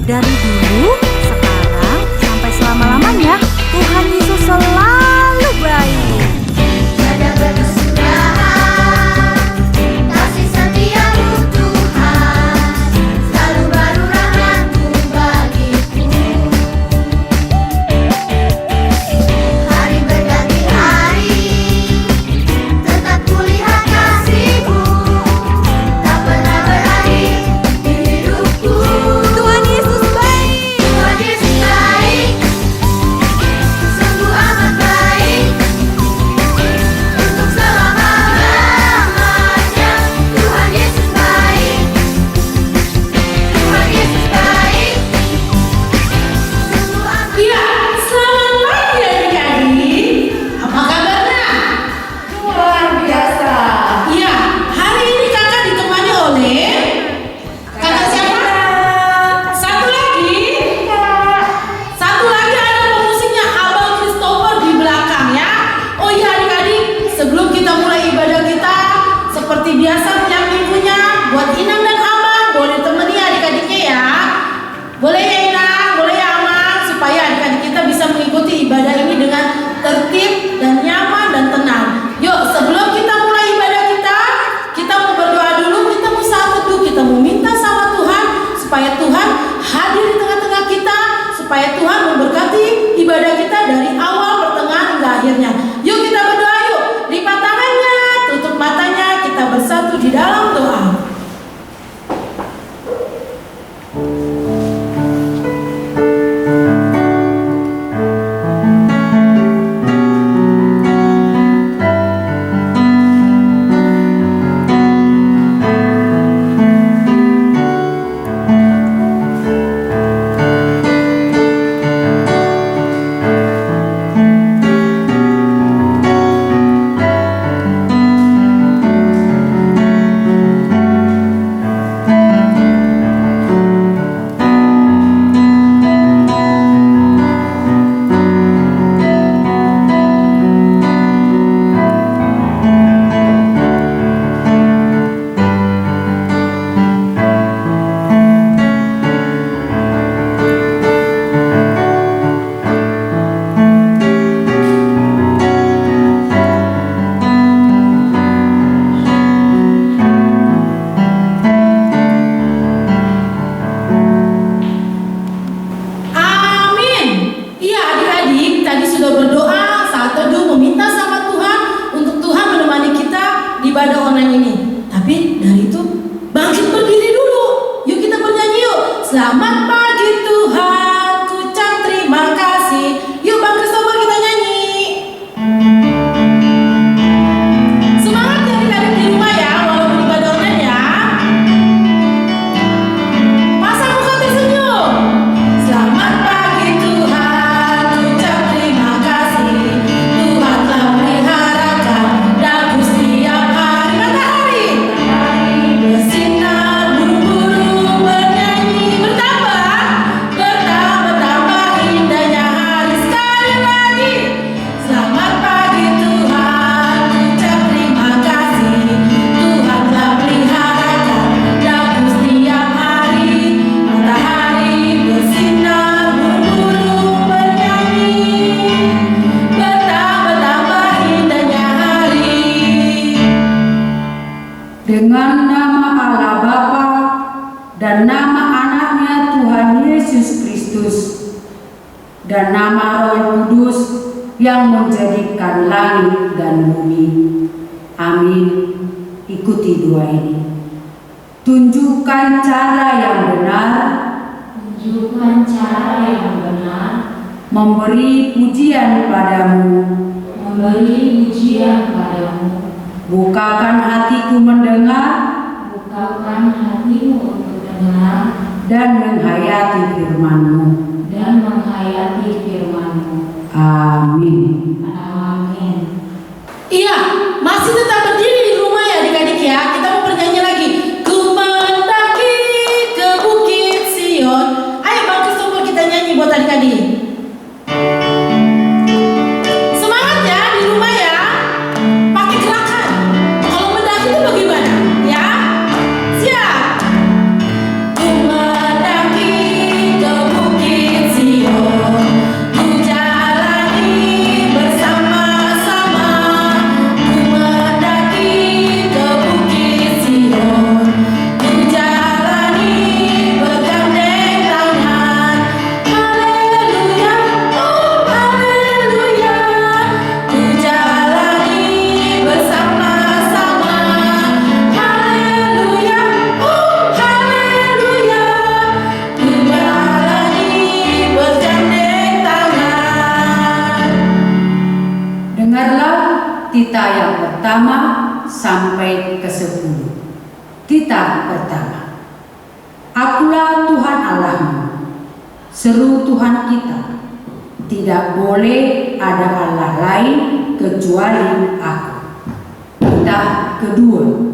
Dari dulu, sekarang, sampai selama-lamanya, Tuhan Yesus selalu baik. Tiada berkesudahan, kasih setiamu Tuhan, selalu baru rahmat-Mu bagiku. Hari berganti hari, tetap kulihat kasih-Mu, tak pernah berakhir di hidupku. Tuhan Yesus baik. Tuhan Yesus baik, sungguh amat baik. Untuk selama-lamanya, Tuhan Yesus baik. Tuhan Yesus baik, sungguh amat. Iya, selamat pagi adik-adik. Apa kabarnya? Luar biasa. Iya, hari ini kakak ditemani oleh kakak siapa? Satu lagi. Satu lagi ada pemusiknya Abang Christopher di belakang ya. Oh iya adik-adik, sebelum kita mulai ibadah kita, seperti biasa tiap minggunya, buat Inang dan Amang boleh temani adik-adiknya ya. Boleh ya Inang, boleh ya Amang, supaya adik-adik kita bisa mengikuti ibadah ini dengan tertib dan nyaman dan tenang. Yuk, sebelum kita mulai ibadah kita mau berdoa dulu, kita mau sahut dulu, kita mau minta sama Tuhan supaya Tuhan hadir di tengah-tengah kita, supaya Tuhan memberkati ibadah kita dari awal, pertengahan hingga akhirnya. Yuk kita berdoa yuk, lipat tangannya, tutup matanya, kita bersatu di dalam doa. Amin. Iya adik-adik, tadi sudah berdoa, saat teduh meminta sama Tuhan untuk Tuhan menemani kita di ibadah online ini. Tapi dari itu bangkit berdiri dulu. Yuk kita bernyanyi yuk. Selamat pagi Tuhan, ku ucap terima kasih. Yuk Bang Christopher kita nyanyi. Semangat ya adik-adik di rumah ya, walaupun ibadah online ya. Pasang muka tersenyum. Selamat pagi Tuhan, ucap terima kasih. Tuhan telah meliharakan daku setiap hari. Matahari bersinar, burung-burung bernyanyi, bertambah indahnya hari. Sekali lagi, selamat pagi Tuhan, ucap terima kasih. Tuhan telah meliharakan daku setiap hari. Matahari bersinar, burung-burung bernyanyi, bertambah indahnya hari. Dengan nama Allah Bapa dan nama anaknya Tuhan Yesus Kristus dan nama Roh Kudus yang menjadikan langit dan bumi. Amin. Ikuti doa ini. Tunjukkan cara yang benar, Tunjukkan cara yang benar, memberi pujian padamu. memberi pujian padamu. Bukakan hatiku mendengar Bukakan hatimu untuk dengar dan menghayati firman-Mu. dan menghayati firman-Mu. Amin. Amin. Iya, masih tetap berdiri di rumah ya adik-adik ya. Kita mau bernyanyi lagi. Ku mendaki ke Bukit Sion. Ayo Bang Christopher kita nyanyi buat adik-adik. Semangat ya di rumah ya. Pakai gerakan. Kalau mendaki itu bagaimana? Ya. Siap. Ku mendaki Tita yang pertama sampai ke-10. Tita pertama. Akulah Tuhan Allahmu, seru Tuhan kita. Tidak boleh ada Allah lain kecuali Aku. Tita kedua.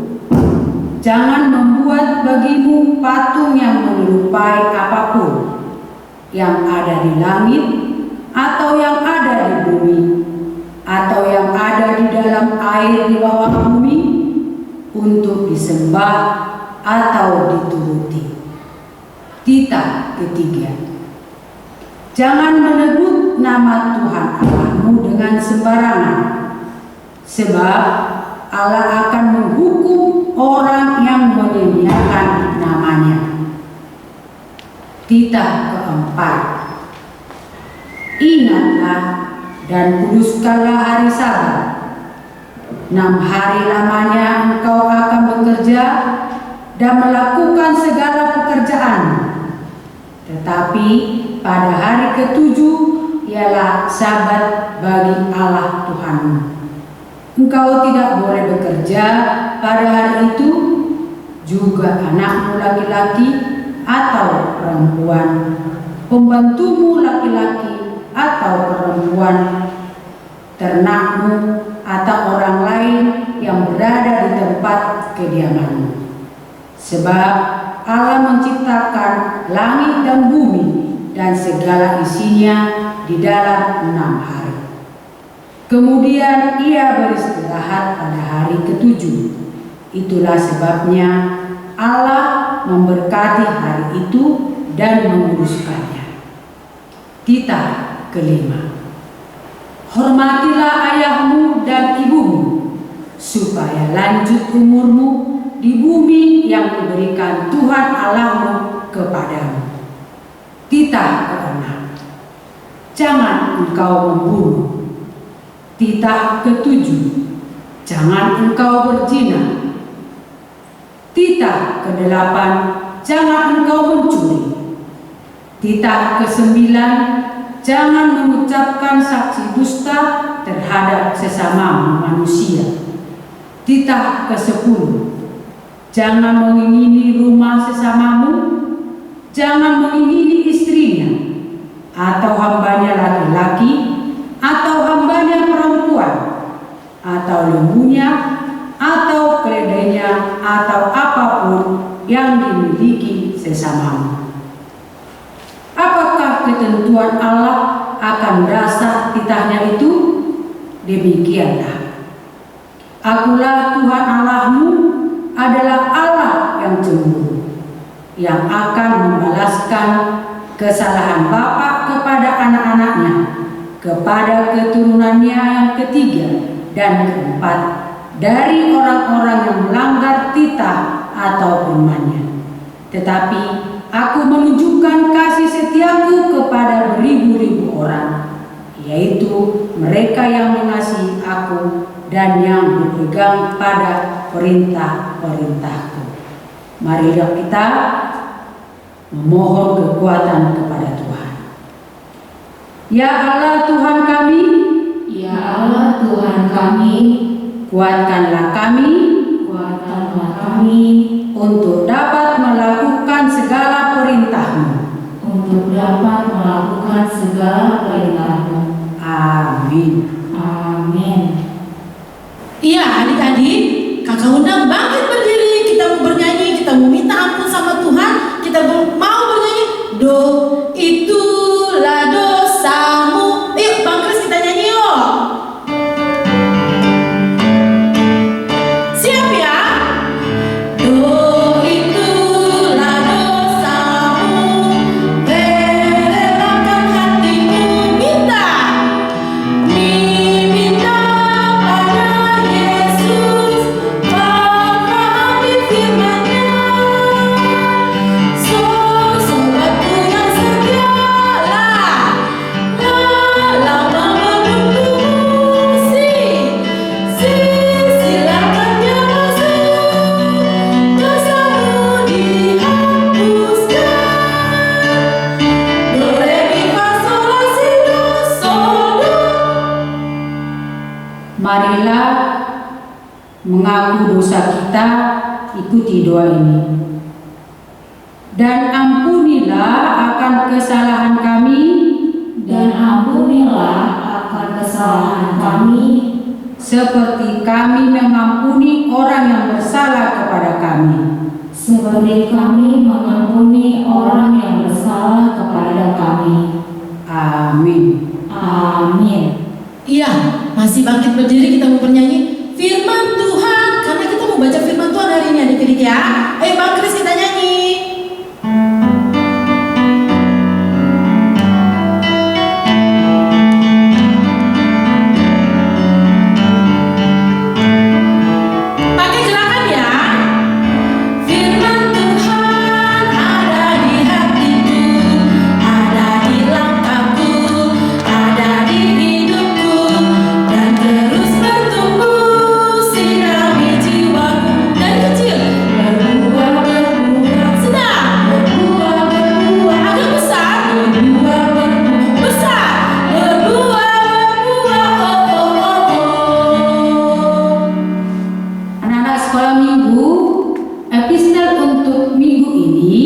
Jangan membuat bagimu patung yang menyerupai apapun yang ada di langit, atau yang ada di bumi, atau yang ada di dalam air di bawah bumi, untuk disembah atau dituruti. Tita ketiga. Jangan menyebut nama Tuhan Allahmu dengan sembarangan, sebab Allah akan menghukum orang yang menyia-nyiakan namanya. Tita keempat. Ingatlah dan kuduskanlah hari Sabat. 6 hari lamanya engkau akan bekerja dan melakukan segala pekerjaan. Tetapi pada hari ke-7 ialah Sabat bagi Allah Tuhanmu. Engkau tidak boleh bekerja pada hari itu, juga anakmu laki-laki atau perempuan, pembantumu laki-laki atau perempuan, ternakmu atau orang lain yang berada di tempat kediamanmu. Sebab Allah menciptakan langit dan bumi dan segala isinya di dalam 6 hari. Kemudian Ia beristirahat pada hari ke-7. Itulah sebabnya Allah memberkati hari itu dan menguduskannya. Tita kelima. Hormatilah ayahmu dan ibumu, supaya lanjut umurmu di bumi yang diberikan Tuhan Allahmu kepadamu. Tita keenam. Jangan engkau membunuh. Tita ke-7. Jangan engkau berzina. Tita ke-8. Jangan engkau mencuri. Tita ke-9. Jangan mengucapkan saksi dusta terhadap sesama manusia. Tita ke-10. Jangan mengingini rumah sesamamu. Jangan mengingini istrinya, atau hambanya laki-laki, atau hambanya perempuan, atau lembunya, atau keledainya, atau apapun yang dimiliki sesamamu. Apakah ketentuan Allah akan dasar titahnya itu? Demikianlah. Akulah Tuhan Allahmu adalah Allah yang cemburu, yang akan membalaskan kesalahan bapa kepada anak-anaknya, kepada keturunannya yang ketiga dan keempat dari orang-orang yang melanggar titah atau firman-Nya. Tetapi Aku menunjukkan kasih setiaku kepada beribu-ribu orang, yaitu mereka yang mengasihi Aku dan yang berpegang pada perintah-perintahku. Marilah kita memohon kekuatan kepada Tuhan. Ya Allah Tuhan kami, Ya Allah Tuhan kami, kuatkanlah kami untuk dapat melakukan segala perintah-Mu. Amin. Amin. Iya, adik-adik, kakak undang bangkit berdiri. Kita mau bernyanyi, kita mau minta ampun sama Tuhan. Kita mau bernyanyi, do itulah dosamu. Yuk Bang Kris, kita nyanyi yuk. Siap ya? Do itulah dosamu, relakan hatimu minta. Minta pada Yesus, pahami firman-Nya. Sesuatu yang kita ikuti doa ini. Dan ampunilah akan kesalahan kami, Dan ampunilah akan kesalahan kami, seperti kami mengampuni orang yang bersalah kepada kami. seperti kami mengampuni orang yang bersalah kepada kami. Amin. Amin. Iya, masih bangkit berdiri kita mau bernyanyi firman Tuhan. Karena kita mau baca firman Tuhan hari ini adik-adik ya. Ayo Bang Kris kita nyanyi. Pakai gerakan ya. Firman Tuhan ada di hatiku, ada di langkahku, ada di hidupku, dan terus bertumbuh sirami jiwaku dari kecil berbuah sedang berbuah agak besar besar berbuah Anak-anak sekolah minggu, epistel untuk minggu ini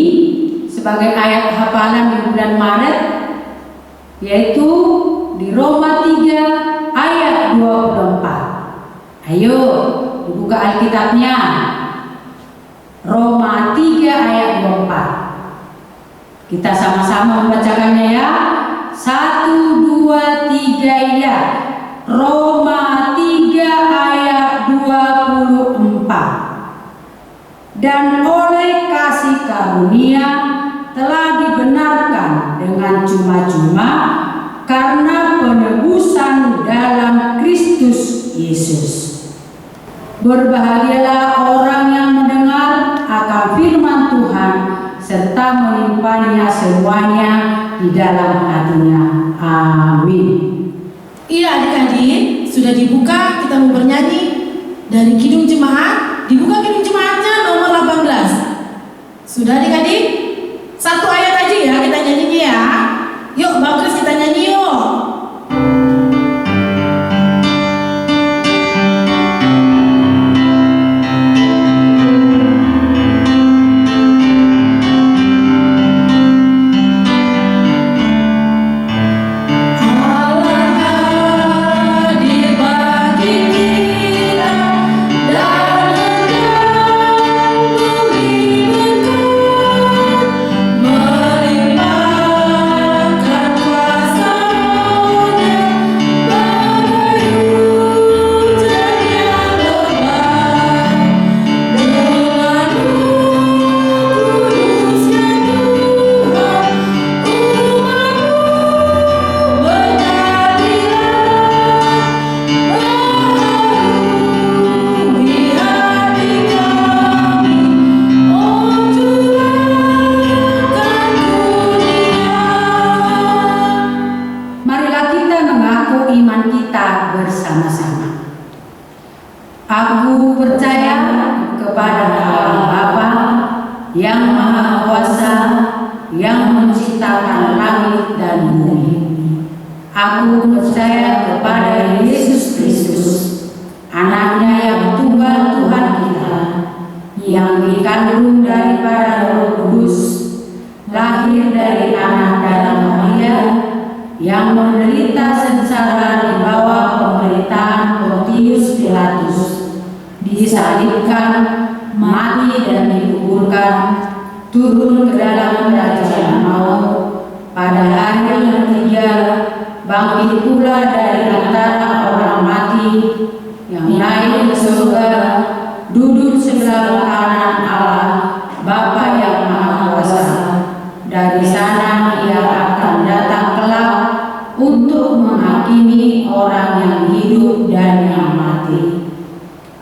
sebagai ayat hafalan di bulan Maret yaitu di Roma 3 ayat 24. Ayo dibuka Alkitabnya. Roma 3 ayat 24. Kita sama-sama membacakannya ya. 1, 2, 3 ya. Roma 3 ayat 24. Dan oleh kasih karunia telah dibenarkan dengan cuma-cuma karena penebusan dalam Kristus Yesus. Berbahagialah orang yang mendengar akan firman Tuhan serta melimpahnya semuanya di dalam hatinya. Amin. Iya adik-adik, sudah dibuka, kita mau bernyanyi dari Kidung Jemaat. Dibuka Kidung Jemaatnya nomor 18. Sudah adik-adik? Satu ayat aja ya kita nyanyinya ya. Yuk Bang Kris kita nyanyi yuk. Marilah kita mengaku iman kita bersama-sama. Aku percaya kepada Allah Bapa yang Maha Kuasa, yang menciptakan langit dan bumi. Aku percaya kepada Yesus Kristus, anaknya yang tunggal Tuhan kita, yang dikandung daripada Roh Kudus, lahir dari anak dalam Maria, yang menderita sengsara di bawah pemerintahan Pontius Pilatus, disalibkan, mati dan dikuburkan, turun ke dalam kerajaan maut, pada hari yang ketiga bangkit pula dari antara orang mati, yang naik ke surga, duduk sebelah kanan Allah Bapa yang Maha Kuasa. Dari sana ia akan datang kelak untuk menghakimi orang yang hidup dan yang mati.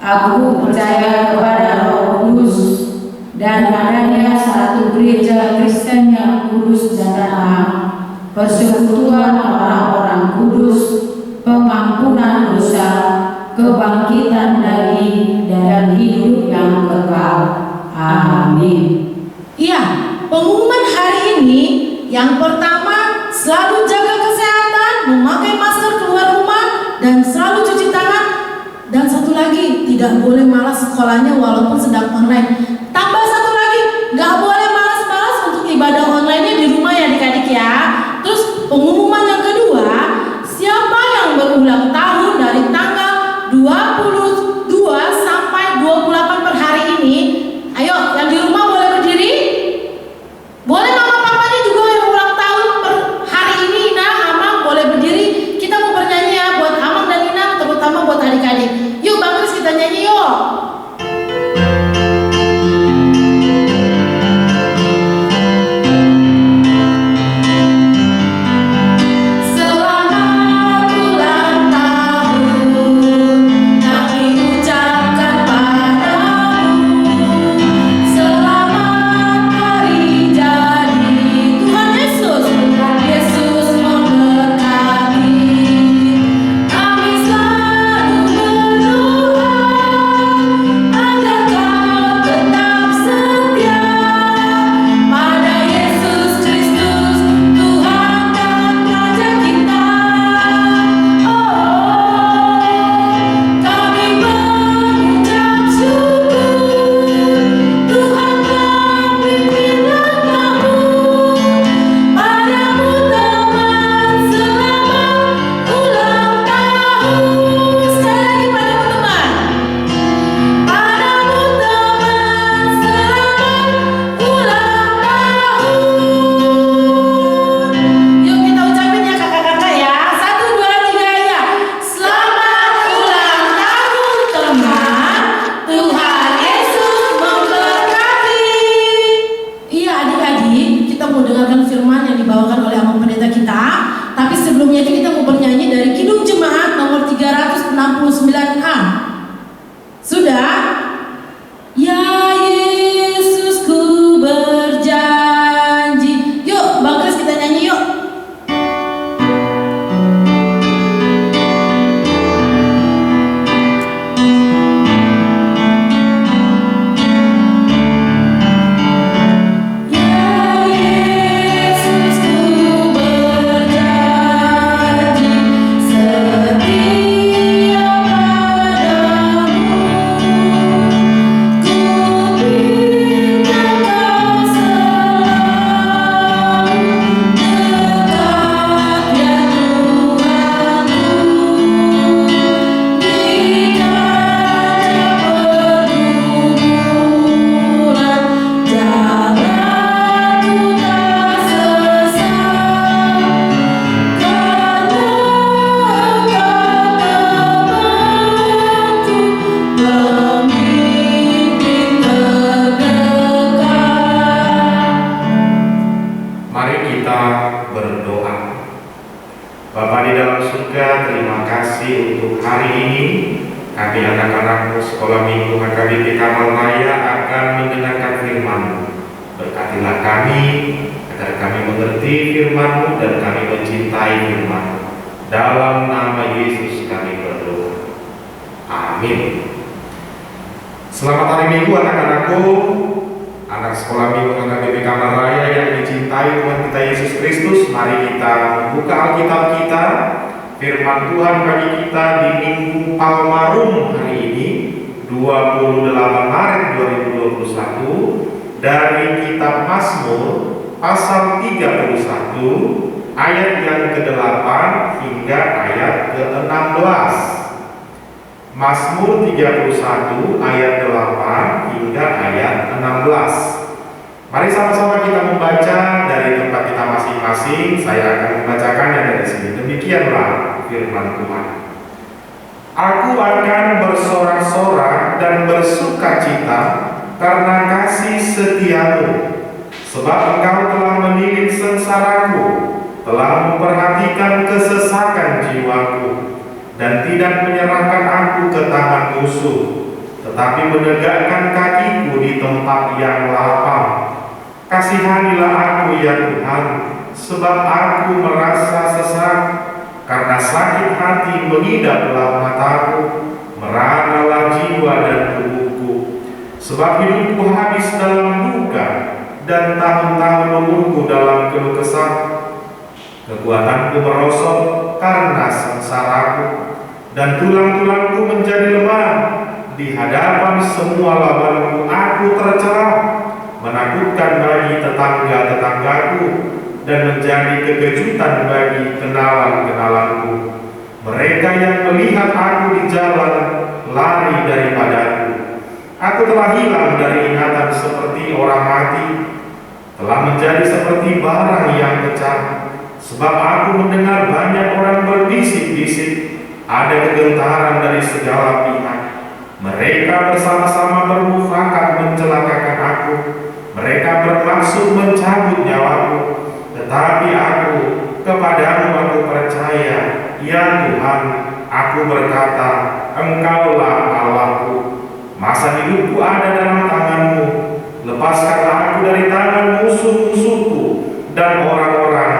Aku percaya kepada Roh Kudus dan adanya satu gereja Kristen yang kudus dan terang, persekutuan orang-orang kudus, pengampunan dosa, kebangkitan daging dan hidup yang kekal. Amin. Iya, pengumuman hari ini yang pertama selalu jaga kesehatan, memakai masker keluar rumah dan selalu cuci tangan. Dan satu lagi, tidak boleh malas sekolahnya walaupun sedang online. Tambah satu lagi, nggak boleh malas-malas untuk ibadah online-nya di rumah ya adik-adik ya. Terus pengumuman yang kedua, siapa yang berulang tahun dari tanggal 22 sampai 28 per hari ini, ayo yang di rumah boleh berdiri. Boleh mama papanya juga yang ulang tahun per hari ini, Ina, Amang boleh berdiri. Kita mau bernyanyi ya buat Amang dan Ina, terutama buat adik-adik. Yuk Bang Kris, kita nyanyi yuk. Mazmur 31 ayat 8 hingga ayat 16. Mari sama-sama kita membaca dari tempat kita masing-masing. Saya akan membacakannya dari sini. Demikianlah firman Tuhan. Aku akan bersorak-sorak dan bersuka cita karena kasih setiamu, sebab engkau telah menilik sengsaraku, telah memperhatikan kesesakan jiwaku, dan tidak menyerahkan aku ke tangan musuh, tetapi menegakkan kakiku di tempat yang lapang. Kasihanilah aku ya Tuhan, sebab aku merasa sesak, karena sakit hati mengidaplah mataku, meranalah jiwa dan tubuhku. Sebab hidupku habis dalam duka, dan tahun-tahun umurku dalam keluh kesah. Kekuatanku merosot karena sengsaraku, dan tulang-tulangku menjadi lemah. Di hadapan semua lawanku aku tercela, menakutkan bagi tetangga-tetanggaku dan menjadi kekejutan bagi kenalan-kenalanku. Mereka yang melihat aku di jalan lari daripadaku. Aku telah hilang dari ingatan seperti orang mati, telah menjadi seperti barang yang pecah. Sebab aku mendengar banyak orang berbisik-bisik, ada kegentaran dari segala pihak. Mereka bersama-sama bermufakat mencelakakan aku. Mereka bermaksud mencabut nyawaku. Tetapi aku, kepadamu aku percaya, ya Tuhan. Aku berkata, Engkaulah Allahku. Masa hidupku ada dalam tangan-Mu. Lepaskanlah aku dari tangan musuh-musuhku dan orang-orang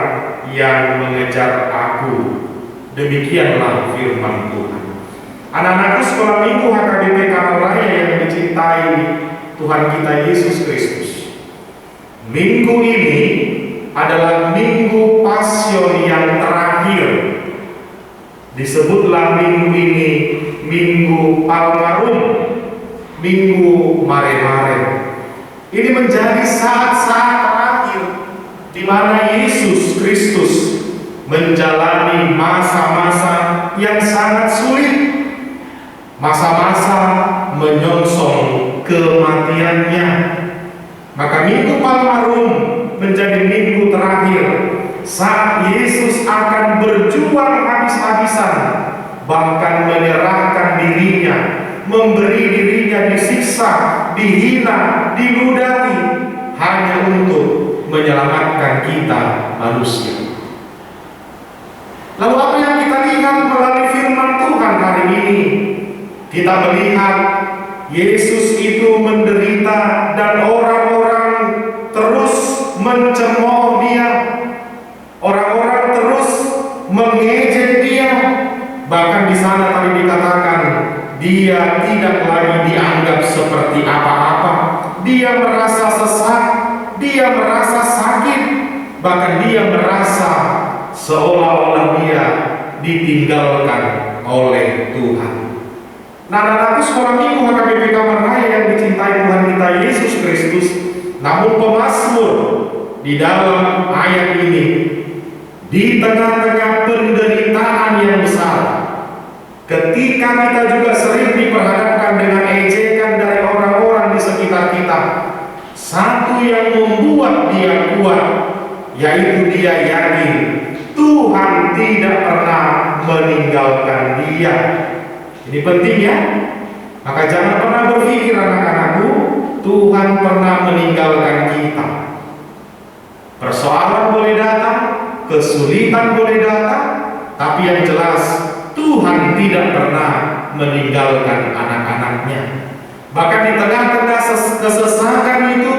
yang mengejar aku. Demikianlah firman Tuhan. Anak-anakku sekolah minggu HKBP Kamal Raya yang dicintai Tuhan kita Yesus Kristus, minggu ini adalah minggu Pasion yang terakhir. Disebutlah minggu ini Minggu Palmarum, Minggu Mare-Mare. Ini menjadi saat-saat terakhir di mana Yesus Kristus menjalani masa-masa yang sangat sulit, masa-masa menyongsong kematiannya. Maka Minggu Palmarum menjadi minggu terakhir saat Yesus akan berjuang habis-habisan, bahkan menyerahkan dirinya, memberi dirinya disiksa, dihina, diludahi, hanya untuk menyelamatkan kita manusia. Lalu apa yang kita lihat melalui firman Tuhan hari ini? Kita melihat Yesus itu menderita dan orang-orang terus mencemooh Dia. Orang-orang terus mengejek Dia. Bahkan di sana tadi dikatakan Dia tidak lagi dianggap seperti apa-apa. Dia merasa sesak, Dia merasa sakit, bahkan Dia merasa seolah-olah Dia ditinggalkan oleh Tuhan. Nah, anak-anakku sekolah minggu HKBP Kamal Raya yang dicintai Tuhan kita Yesus Kristus, namun pemazmur di dalam ayat ini, di tengah-tengah penderitaan yang besar, ketika kita juga sering diperhadapkan dengan ejekan dari orang-orang di sekitar kita, satu yang membuat dia kuat, yaitu dia yakin Tuhan tidak pernah meninggalkan dia. Ini penting ya. Maka jangan pernah berpikir anak-anakku, Tuhan pernah meninggalkan kita. Persoalan boleh datang, kesulitan boleh datang, tapi yang jelas Tuhan tidak pernah meninggalkan anak-anaknya. Bahkan di tengah-tengah kesesakan itu,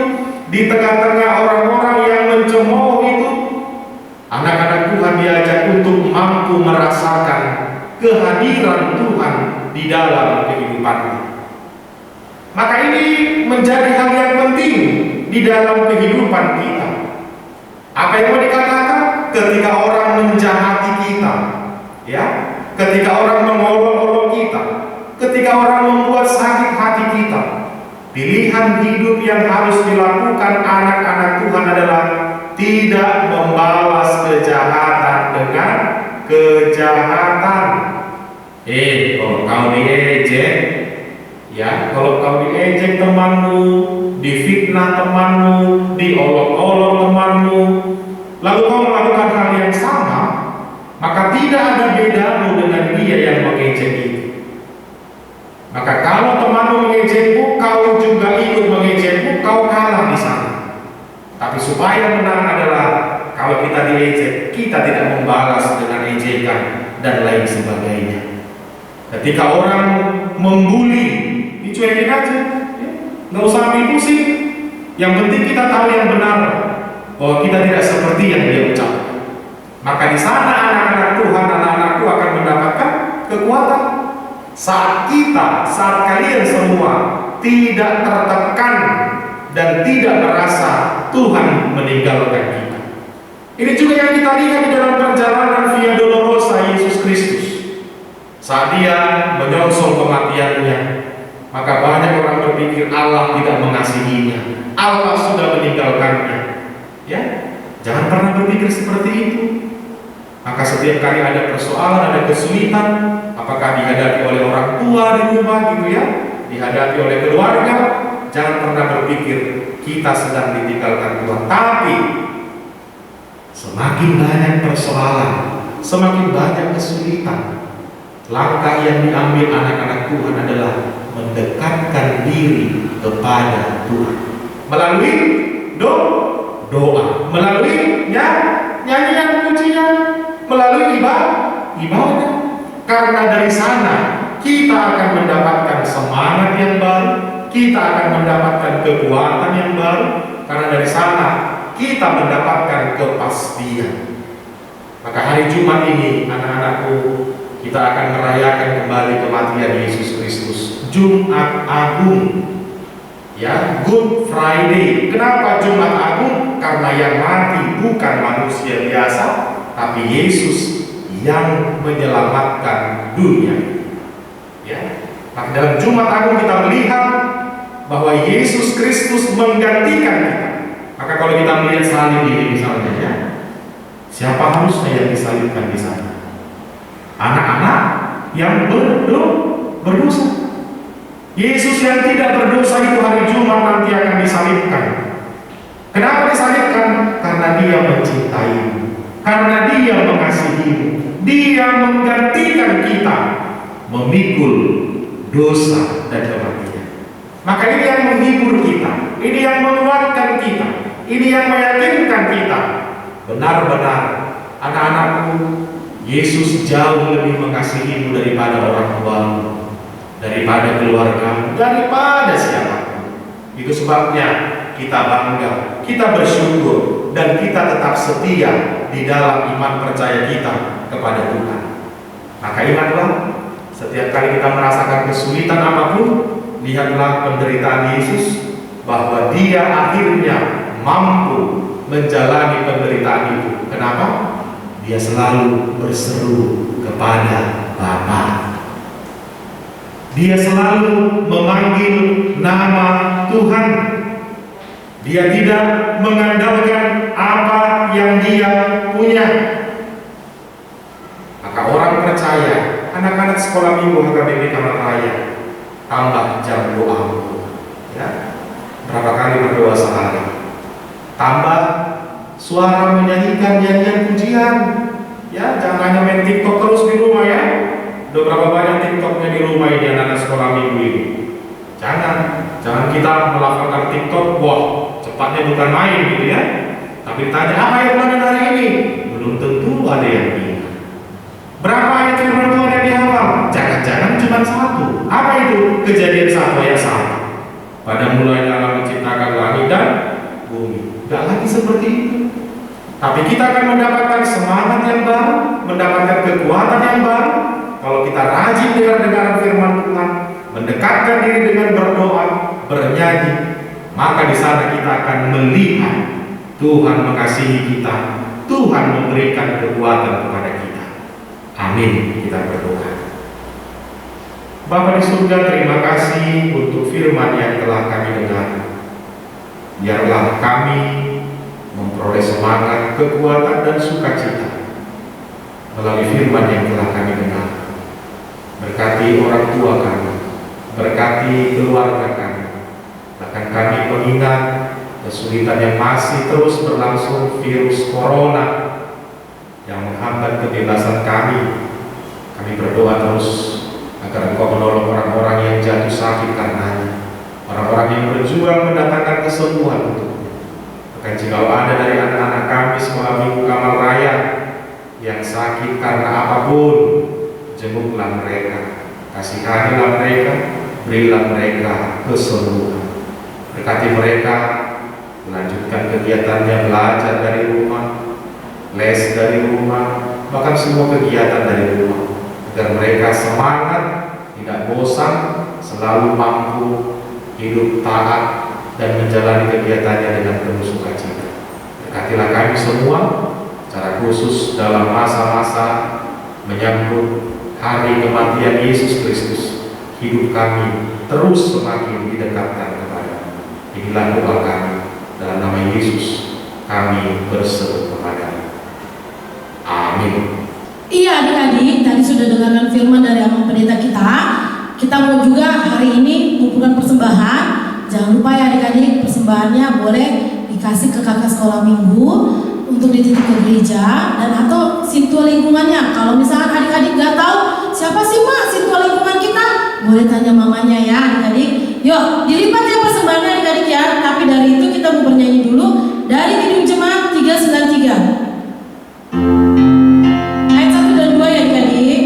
di tengah-tengah orang-orang yang mencemooh itu, anak-anak Tuhan diajak untuk mampu merasakan kehadiran Tuhan di dalam kehidupannya. Maka ini menjadi hal yang penting di dalam kehidupan kita. Apa yang mau dikatakan? Ketika orang menjahati kita, ya, ketika orang mengolok-olok kita, ketika orang membuat sakit hati kita, pilihan hidup yang harus dilakukan anak-anak Tuhan adalah tidak membalas kejahatan dengan kejahatan. Kalau kau diejek, ya, kalau kau diejek temanmu, difitnah temanmu, diolok-olok temanmu, lalu kau melakukan hal yang sama, maka tidak ada bedamu dengan dia yang mengejek itu. Maka kalau temanmu mengejekmu, kau juga ikut mengejekmu, kau kalah di sana. Tapi supaya menang adalah kalau kita diejek, kita tidak membalas dengan ejekan dan lain sebagainya. Ketika orang membuli, dicuekin aja, nggak usah ambil pusing. Yang penting kita tahu yang benar, bahwa kita tidak seperti yang dia ucapkan. Maka di sana anak-anak Tuhan, anak-anakku akan mendapatkan kekuatan. Saat kalian semua tidak tertekan dan tidak merasa Tuhan meninggalkan kita. Ini juga yang kita lihat di dalam perjalanan Via Dolorosa Yesus Kristus. saat dia menyongsong kematiannya, maka banyak orang berpikir Allah tidak mengasihinya, Allah sudah meninggalkannya. Ya, jangan pernah berpikir seperti itu. Maka setiap kali ada persoalan, ada kesulitan, apakah dihadapi oleh orang tua di rumah gitu ya, dihadapi oleh keluarga, jangan pernah berpikir kita sedang ditinggalkan Tuhan. Tapi semakin banyak persoalan, semakin banyak kesulitan, langkah yang diambil anak-anak Tuhan adalah mendekatkan diri kepada Tuhan melalui doa, melalui nyanyian pujian, melalui ibadah. Karena dari sana kita akan mendapatkan semangat yang baru, kita akan mendapatkan kekuatan yang baru. Karena dari sana kita mendapatkan kepastian. Maka hari Jumat ini anak-anakku, kita akan merayakan kembali kematian Yesus Kristus. Jumat Agung, ya, Good Friday. Kenapa Jumat Agung? Karena yang mati bukan manusia biasa, tapi Yesus yang menyelamatkan dunia. Ya, maka dalam Jumat Agung kita melihat bahwa Yesus Kristus menggantikan kita. Maka kalau kita melihat salib ini misalnya, ya, siapa harusnya yang disalibkan di sana? Anak-anak yang berdosa. Yesus yang tidak berdosa itu hari Jumat nanti akan disalibkan. Kenapa disalibkan? Karena dia mencintaimu, karena dia mengasihimu, dia menggantikan kita memikul dosa dan kematian. Maka ini yang menghibur kita, ini yang menguatkan kita, ini yang meyakinkan kita. Benar-benar anak-anakku, Yesus jauh lebih mengasihimu daripada orang tuamu, daripada keluargamu, daripada siapapun. Itu sebabnya kita bangga, kita bersyukur, dan kita tetap setia di dalam iman percaya kita kepada Tuhan. Maka ingatlah, setiap kali kita merasakan kesulitan apapun, lihatlah penderitaan Yesus, bahwa dia akhirnya mampu menjalani penderitaan itu. Kenapa? Dia selalu berseru kepada Bapa. Dia selalu memanggil nama Tuhan. Dia tidak mengandalkan apa yang dia punya. Maka orang percaya, anak-anak sekolah minggu HKBP Taman Raya, tambah jam doamu. Ya, berapa kali berdoa sehari? Tambah suara menyanyikan nyanyian pujian. Ya, jangan hanya main TikTok terus di rumah ya. Udah berapa banyak TikToknya di rumah ini anak-anak sekolah minggu ini. Jangan kita melakukan TikTok, wah cepatnya bukan main gitu ya. Tapi tanya apa yang mana hari ini? Belum tentu ada yang ingat. Berapa ayat firman Tuhan yang dihafal? Jangan-jangan cuma satu. Apa itu? Kejadian 1 ayat 1. Pada mulanya Allah menciptakan langit dan bumi. Gak lagi seperti itu. Tapi kita akan mendapatkan semangat yang baru, mendapatkan kekuatan yang baru kalau kita rajin dengar firman Tuhan, mendekatkan diri dengan berdoa, bernyanyi. Maka di sana kita akan melihat Tuhan mengasihi kita, Tuhan memberikan kekuatan kepada kita. Amin. Kita berdoa. Bapa di surga, terima kasih untuk firman yang telah kami dengar. Biarlah kami memperoleh semangat, kekuatan, dan sukacita melalui firman yang telah kami dengar. Berkati orang tua kami, berkati keluarga kami. Bahkan kami mengingat kesulitan yang masih terus berlangsung, virus corona yang menghambat kebebasan kami. Kami berdoa terus agar Engkau menolong orang-orang yang jatuh sakit karenanya, orang-orang yang berjuang mendatangkan kesembuhan untuknya. Bahkan jika ada dari anak-anak kami sekolah minggu Taman Raya yang sakit karena apapun, jenguklah mereka, kasihanilah mereka, berilah mereka kesembuhan. Berkati mereka melanjutkan kegiatannya, belajar dari rumah, les dari rumah, bahkan semua kegiatan dari rumah, agar mereka semangat, tidak bosan, selalu mampu hidup taat dan menjalani kegiatannya dengan penuh sukacita. Berkatilah kami semua, secara khusus dalam masa-masa menyambut hari kematian Yesus Kristus, hidup kami terus semakin didekatkan kepada-Mu. Inilah doa kami, dalam nama Yesus kami berseru kepada-Mu. Amin. Iya adik-adik, tadi sudah dengarkan firman dari Abang Pendeta kita. Kita mau juga hari ini mengumpulkan persembahan. Jangan lupa ya adik-adik, persembahannya boleh dikasih ke kakak sekolah minggu untuk dititip ke gereja dan atau situa lingkungannya. Kalau misalkan adik-adik nggak tahu siapa sih Pak situa lingkungan kita, boleh tanya mamanya ya adik-adik. Yuk dilipat ya persembahannya adik-adik ya. Tapi dari itu kita mau bernyanyi dulu dari Kidung Jemaat 393. Ayat 1 dan 2 ya adik-adik.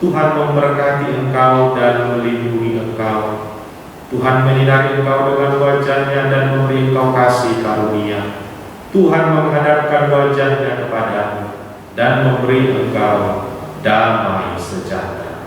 Tuhan memberkati engkau dan melindungi engkau. Tuhan menyinari engkau dengan wajah-Nya dan memberi engkau kasih karunia. Tuhan menghadapkan wajah-Nya kepadamu dan memberi engkau damai sejahtera.